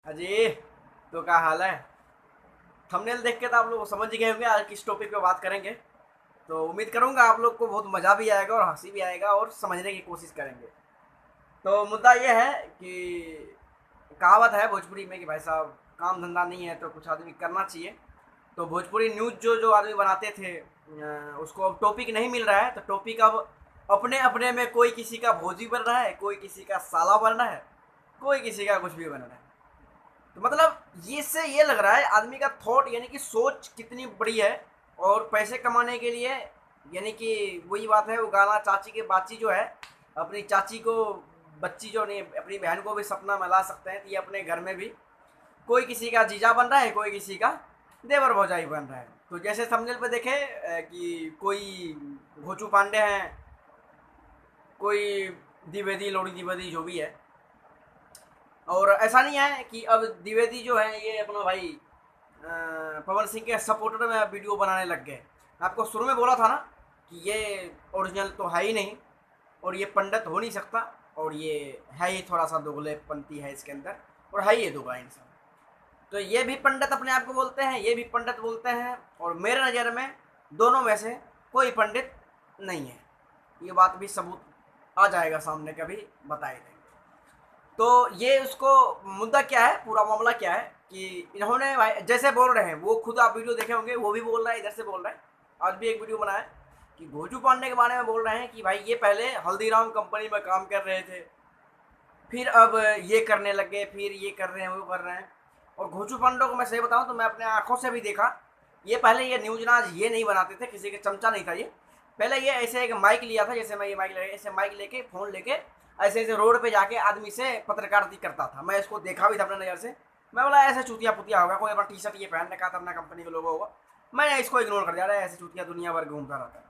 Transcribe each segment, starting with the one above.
अजी, तो क्या हाल है। थंबनेल देख के तो आप लोग समझ ही गए होंगे आज किस टॉपिक पे बात करेंगे। तो उम्मीद करूंगा आप लोग को बहुत मज़ा भी आएगा और हंसी भी आएगा और समझने की कोशिश करेंगे। तो मुद्दा ये है कि कहावत है भोजपुरी में कि भाई साहब, काम धंधा नहीं है तो कुछ आदमी करना चाहिए। तो भोजपुरी न्यूज़ जो जो आदमी बनाते थे, उसको अब टॉपिक नहीं मिल रहा है, तो टॉपिक अब अपने अपने में कोई किसी का भोजी बन रहा है, कोई किसी का साला बन रहा है, कोई किसी का कुछ भी बन रहा है। तो मतलब ये से ये लग रहा है आदमी का थॉट यानी कि सोच कितनी बड़ी है। और पैसे कमाने के लिए यानी कि वही बात है, वो गाना चाची के बाची जो है, अपनी चाची को बच्ची जो नहीं अपनी बहन को भी सपना में ला सकते हैं, तो ये अपने घर में भी कोई किसी का जीजा बन रहा है, कोई किसी का देवर भौजाई बन रहा है। तो जैसे थंबनेल पे देखे कि कोई भोचू पांडे हैं, कोई द्विवेदी लोड़ी द्विवेदी जो भी है। और ऐसा नहीं है कि अब द्विवेदी जो है ये अपना भाई पवन सिंह के सपोर्टर में वीडियो बनाने लग गए। मैं आपको शुरू में बोला था ना कि ये ओरिजिनल तो है ही नहीं, और ये पंडित हो नहीं सकता, और ये है ही थोड़ा सा दोगलेपंती है इसके अंदर, और है ये दोगला इंसान। तो ये भी पंडित अपने आप को बोलते हैं, ये भी पंडित बोलते हैं, और मेरे नज़र में दोनों में से कोई पंडित नहीं है। ये बात भी सबूत आ जाएगा सामने, कभी बताए देंगे। तो ये उसको मुद्दा क्या है, पूरा मामला क्या है कि इन्होंने भाई जैसे बोल रहे हैं, वो खुद आप वीडियो देखे होंगे, वो भी बोल रहा है, इधर से बोल रहा है। आज भी एक वीडियो बनाया कि भोजू पांडे के बारे में बोल रहे हैं कि भाई ये पहले हल्दीराम कंपनी में काम कर रहे थे, फिर अब ये करने लगे, फिर ये कर रहे हैं, वो कर रहे हैं। और भोजू पांडे को मैं सही बताऊं तो मैं अपने आंखों से भी देखा। ये पहले ये न्यूज नाज ये नहीं बनाते थे, किसी के चमचा नहीं था ये। पहले ये ऐसे एक माइक लिया था, जैसे मैं ये माइक ले ऐसे माइक लेके फ़ोन लेके ऐसे ऐसे रोड पे जाके आदमी से पत्रकारिता करता था। मैं इसको देखा भी था अपने नज़र से। मैं बोला ऐसे चूतिया पुतिया होगा, कोई अपना टी शर्ट ये पहन रखा था, अपना कंपनी के लोगो होगा। मैंने इसको इग्नोर कर दिया, अरे ऐसे चूतिया दुनिया भर घूमता रहता है।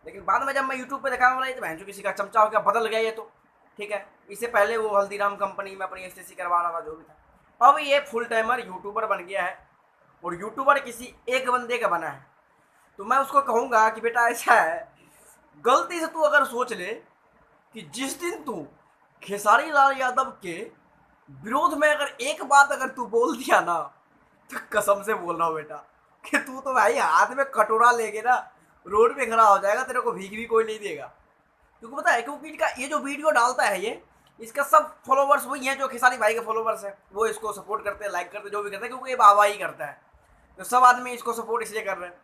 लेकिन बाद में जब मैं यूट्यूब पे देखा, बोला ये तो बहन जो किसी का चमचा हो गया, बदल गया ये तो। ठीक है, इससे पहले वो हल्दीराम कंपनी में अपनी एसटीसी करवा रहा था, जो भी था। अब ये फुल टाइमर यूट्यूबर बन गया है, और यूट्यूबर किसी एक बंदे का बना है। तो मैं उसको कहूँगा कि बेटा ऐसा है, गलती से तू अगर सोच ले कि जिस दिन तू खेसारी लाल यादव के विरोध में अगर एक बात अगर तू बोल दिया ना, तो कसम से बोल रहा हूँ बेटा कि तू तो भाई हाथ में कटोरा लेके ना रोड पे खड़ा हो जाएगा, तेरे को भीख भी कोई नहीं देगा। क्योंकि पता है, क्योंकि इनका ये जो वीडियो डालता है ये, इसका सब फॉलोवर्स वही हैं जो खेसारी भाई के फॉलोवर्स हैं। वो इसको सपोर्ट करते हैं, लाइक करते हैं, जो भी करते हैं, क्योंकि ये वाह ही करता है। तो सब आदमी इसको सपोर्ट इसलिए कर रहे हैं।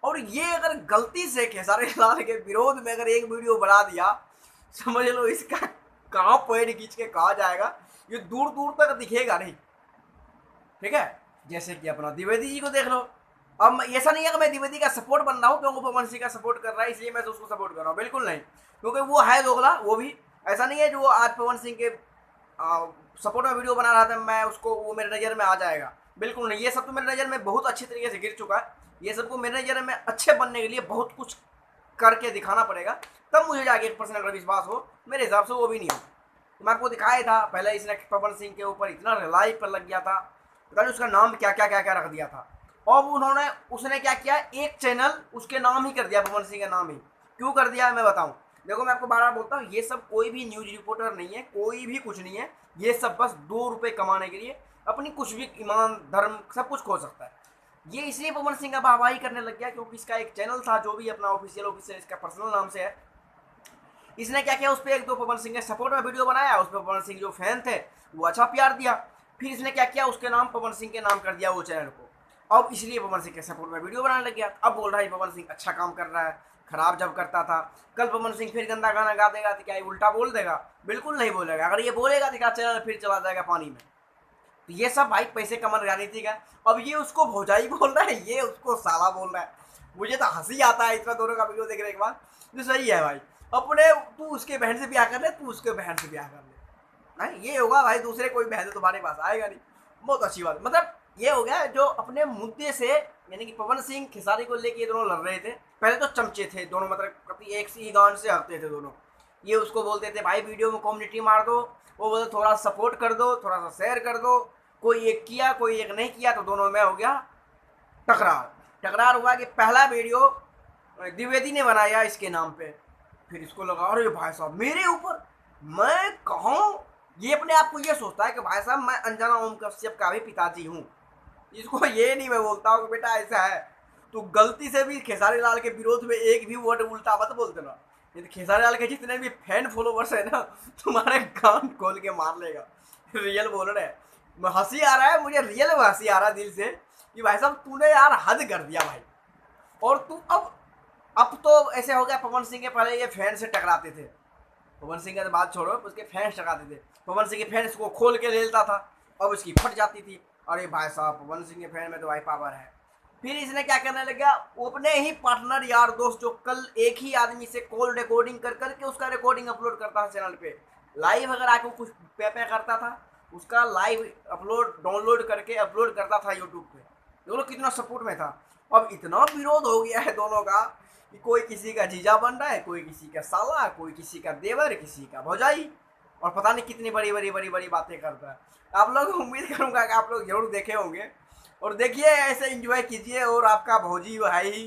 और ये अगर गलती से खेसारी लाल के विरोध में अगर एक वीडियो बना दिया, समझ लो इसका कहाँ पॉइंट खींच के कहा जाएगा, ये दूर दूर तक दिखेगा नहीं। ठीक है, जैसे कि अपना द्विवेदी जी को देख लो। अब ऐसा नहीं है कि मैं द्विवेदी का सपोर्ट बन रहा हूँ क्योंकि पवन सिंह का सपोर्ट कर रहा है इसलिए मैं तो उसको सपोर्ट कर रहा हूँ, बिल्कुल नहीं। क्योंकि वो है दोगला, वो भी ऐसा नहीं है जो आज पवन सिंह के सपोर्ट में वीडियो बना रहा था मैं उसको, वो मेरे नज़र में आ जाएगा, बिल्कुल नहीं। ये सब तो मेरे नज़र में बहुत अच्छी तरीके से गिर चुका है। ये सबको मेरे नज़र में अच्छे बनने के लिए बहुत कुछ करके दिखाना पड़ेगा, तब मुझे जाके 1% अगर विश्वास हो। मेरे हिसाब से वो भी नहीं हो। तो मैं आपको दिखाया था पहले, इसने पवन सिंह के ऊपर इतना रिलाई पर लग गया था, पता नहीं उसका नाम क्या क्या क्या क्या रख दिया था। अब उन्होंने उसने क्या किया, एक चैनल उसके नाम ही कर दिया, पवन सिंह का नाम ही। क्यों कर दिया मैं बताऊं। देखो मैं आपको बार बार बोलता हूँ, ये सब कोई भी न्यूज रिपोर्टर नहीं है, कोई भी कुछ नहीं है। ये सब बस 2 रुपये कमाने के लिए अपनी कुछ भी ईमान धर्म सब कुछ खो सकता है। ये इसलिए पवन सिंह का वाहवाही करने लग गया क्योंकि इसका एक चैनल था, जो भी अपना ऑफिशियल इसका पर्सनल नाम से है। इसने क्या किया, उस पर 1-2 पवन सिंह के सपोर्ट में वीडियो बनाया, उस पर पवन सिंह जो फैन थे वो अच्छा प्यार दिया। फिर इसने क्या किया, उसके नाम पवन सिंह के नाम कर दिया वो चैनल को। अब इसलिए पवन सिंह के सपोर्ट में वीडियो बनाने लग गया। अब बोल रहा है पवन सिंह अच्छा काम कर रहा है, खराब जब करता था। कल पवन सिंह फिर गंदा गाना गा देगा तो क्या ये उल्टा बोल देगा? बिल्कुल नहीं बोलेगा। अगर ये बोलेगा तो क्या चैनल फिर चला जाएगा पानी में। तो ये सब भाई पैसे कमाने राजनीति का। अब ये उसको भौजाई बोल रहा है, ये उसको साला बोल रहा है। मुझे तो हंसी आता है इतना दोनों का वीडियो देखने के बाद। तो सही है भाई, अपने तू उसके बहन से ब्याह कर ले, तू उसके बहन से ब्याह कर ले। नहीं ये होगा भाई, दूसरे कोई बहन तुम्हारे पास आएगा नहीं। बहुत अच्छी बात, मतलब ये हो गया जो अपने मुद्दे से, यानी कि पवन सिंह खेसारी को लेके ये दोनों लड़ रहे थे। पहले तो चमचे थे दोनों, मतलब कभी एक सी गान से हटते थे दोनों। ये उसको बोलते थे भाई वीडियो में कम्युनिटी मार दो, वो बोलते थोड़ा सपोर्ट कर दो, थोड़ा सा शेयर कर दो। कोई एक किया, कोई एक नहीं किया, तो दोनों में हो गया टकरार। टकरार हुआ कि पहला वीडियो द्विवेदी ने बनाया इसके नाम पे। फिर इसको लगा अरे भाई साहब मेरे ऊपर, मैं कहूँ ये अपने आप को ये सोचता है कि भाई साहब मैं अंजना ओम कश्यप का भी पिताजी हूँ। इसको ये नहीं मैं बोलता हूँ कि बेटा ऐसा है, तो गलती से भी खेसारी लाल के विरोध में एक भी वर्ड उल्टा मत बोल देना, नहीं तो खेसारी लाल के जितने भी फैन फॉलोवर्स है ना, तुम्हारे कान खोल के मार लेगा। रियल बोल रहे हैं, हंसी आ रहा है मुझे, रियल में हंसी आ रहा है दिल से कि भाई साहब तूने यार हद कर दिया भाई। और तू अब तो ऐसे हो गया, पवन सिंह के पहले ये फैन से टकराते थे, पवन सिंह का तो बात छोड़ो, उसके फैंस टकराते थे, पवन सिंह के फैंस को खोल के ले लेता था, अब उसकी फट जाती थी। अरे भाई साहब पवन सिंह के फैन में तो भाई पावर है। फिर इसने क्या करने लगा, अपने ही पार्टनर यार दोस्त जो कल एक ही आदमी से कॉल रिकॉर्डिंग कर करके उसका रिकॉर्डिंग अपलोड करता था चैनल पे, लाइव अगर आके कुछ पे करता था, उसका लाइव अपलोड डाउनलोड करके अपलोड करता था यूट्यूब पे। दोनों कितना सपोर्ट में था। अब इतना विरोध हो गया है दोनों का कि कोई किसी का जीजा बन रहा है, कोई किसी का साला, कोई किसी का देवर, किसी का भौजाई, और पता नहीं कितनी बड़ी बड़ी बड़ी बड़ी बातें करता है। आप लोग उम्मीद करूंगा कि आप लोग जरूर देखे होंगे, और देखिए ऐसे एंजॉय कीजिए। और आपका भौजी है ही,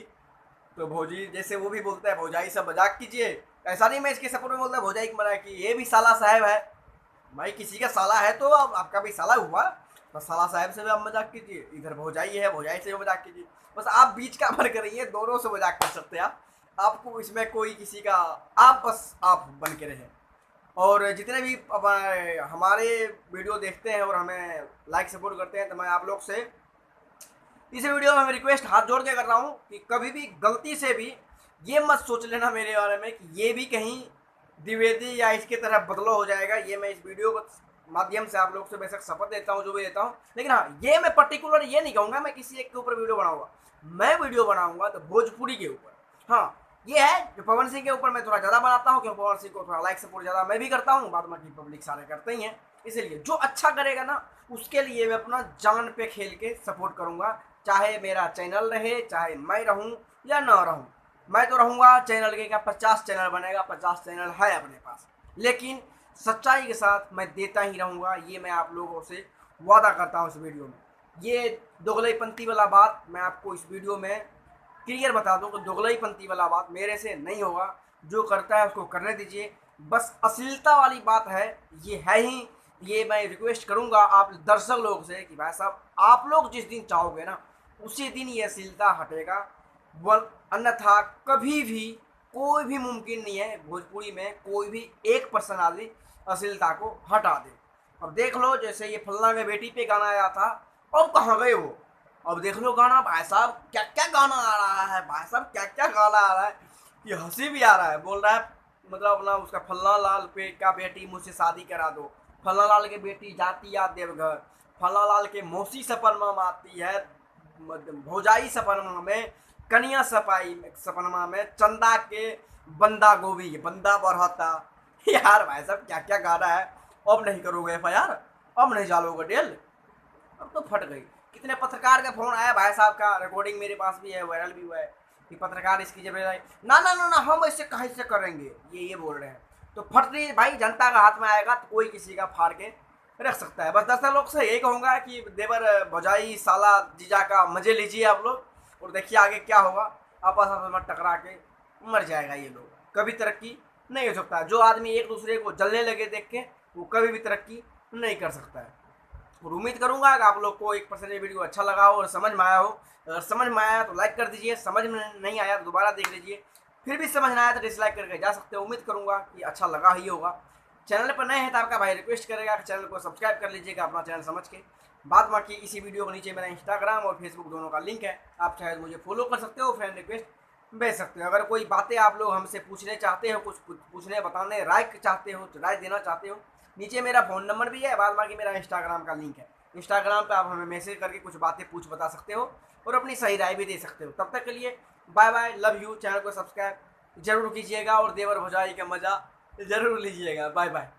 तो भौजी जैसे वो भी बोलता है भौजाई से मजाक कीजिए, ऐसा नहीं मैं इसके सपोर्ट में बोलता भौजाई की मजाक की, ये भी साला साहब है भाई, किसी का साला है तो अब आपका भी साला हुआ, तो साला साहब से भी आप मजाक कीजिए, इधर भौजाई है भौजाई से भी मजाक कीजिए, बस आप बीच का भर करिए, दोनों से मजाक कर सकते हैं आप, आपको इसमें कोई किसी का, आप बस आप बन के रहें। और जितने भी हमारे वीडियो देखते हैं और हमें लाइक सपोर्ट करते हैं, तो मैं आप लोग से इस वीडियो में मैं रिक्वेस्ट हाथ जोड़ के कर रहा हूँ कि कभी भी गलती से भी ये मत सोच लेना मेरे बारे में कि ये भी कहीं द्विवेदी या इसके तरह बदलो हो जाएगा। ये मैं इस वीडियो को माध्यम से आप लोग से बेशक शपथ देता हूँ जो भी देता हूँ, लेकिन हाँ ये मैं पर्टिकुलर ये नहीं कहूँगा मैं किसी एक के ऊपर वीडियो बनाऊंगा, मैं वीडियो बनाऊंगा तो भोजपुरी के ऊपर। हाँ ये है कि पवन सिंह के ऊपर मैं थोड़ा ज़्यादा बनाता हूँ, क्योंकि पवन सिंह को थोड़ा लाइक सपोर्ट ज़्यादा मैं भी करता हूँ, बाद में पब्लिक सारे करते ही हैं, इसलिए जो अच्छा करेगा ना उसके लिए मैं अपना जान पे खेल के सपोर्ट करूँगा, चाहे मेरा चैनल रहे चाहे मैं रहूँ या ना रहूँ। मैं तो रहूँगा चैनल के, क्या 50 चैनल बनेगा, 50 चैनल है अपने पास, लेकिन सच्चाई के साथ मैं देता ही रहूँगा, ये मैं आप लोगों से वादा करता हूँ इस वीडियो में। ये दोगलईपंथी वाला बात मैं आपको इस वीडियो में क्लियर बता दूं कि दोगलईपंथी वाला बात मेरे से नहीं होगा, जो करता है उसको करने दीजिए, बस अश्लीलता वाली बात है ये है ही। ये मैं रिक्वेस्ट करूंगा आप दर्शक लोग से कि भाई साहब आप लोग जिस दिन चाहोगे ना उसी दिन ये अश्लीलता हटेगा, अन्यथा कभी भी कोई भी मुमकिन नहीं है भोजपुरी में कोई भी 1% आदमी अश्लीलता को हटा दे। अब देख लो जैसे ये फल्ला के बेटी पे गाना आया था, अब कहाँ गए वो, अब देख लो गाना, भाई साहब क्या क्या गाना आ रहा है, भाई साहब क्या क्या गाना आ रहा है, ये हंसी भी आ रहा है। बोल रहा है मतलब अपना उसका फल्ला लाल पे का बेटी मुझसे शादी करा दो, फल्ला लाल के बेटी जाती या देवघर, फल्ला लाल के मौसी सपनमा में आती है, भौजाई सपनमा में, कनिया सपनमा में, चंदा के बंदा गोभी बंदा बढ़ता। यार भाई साहब क्या क्या गाना है। अब नहीं करोगे एफआईआर, अब नहीं डालोगे जेल, अब तो फट गई। कितने पत्रकार का फोन आया भाई साहब का, रिकॉर्डिंग मेरे पास भी है, वायरल भी हुआ है कि पत्रकार इसकी जब ना ना ना ना हम ऐसे कहीं से करेंगे, ये बोल रहे हैं, तो फट रही भाई, जनता का हाथ में आएगा तो कोई किसी का फाड़ के रख सकता है। बस दर्शक लोग से यही कहूँगा कि देवर भौजाई साला जीजा का मजे लीजिए आप लोग, और देखिए आगे क्या होगा, आपस में टकरा के मर जाएगा ये लोग, कभी तरक्की नहीं हो सकता। जो आदमी एक दूसरे को जलने लगे देख के वो कभी भी तरक्की नहीं कर सकता है। और उम्मीद करूंगा कि आप लोग को 1% ये वीडियो अच्छा लगा हो और समझ में आया हो। अगर समझ में आया तो लाइक कर दीजिए, समझ में नहीं आया तो दोबारा देख लीजिए, फिर भी समझ में आया तो डिसलाइक करके जा सकते हो। उम्मीद करूंगा कि अच्छा लगा ही होगा। चैनल पर नए हैं तो आपका भाई रिक्वेस्ट करेगा कि चैनल को सब्सक्राइब कर लीजिएगा अपना चैनल समझ के। बाद बाकी इसी वीडियो के नीचे मेरा इंस्टाग्राम और फेसबुक दोनों का लिंक है, आप चाहे मुझे फॉलो कर सकते हो, फ्रेंड रिक्वेस्ट भेज सकते हो। अगर कोई बातें आप लोग हमसे पूछने चाहते हो, कुछ पूछने बताने राय चाहते हो, राय देना चाहते हो, नीचे मेरा फ़ोन नंबर भी है, बाद बाकी मेरा इंस्टाग्राम का लिंक है, इंस्टाग्राम पे आप हमें मैसेज करके कुछ बातें पूछ बता सकते हो और अपनी सही राय भी दे सकते हो। तब तक के लिए bye bye, love you. Channel को सब्सक्राइब जरूर कीजिएगा और देवर भौजाई का मज़ा ज़रूर लीजिएगा। Bye bye.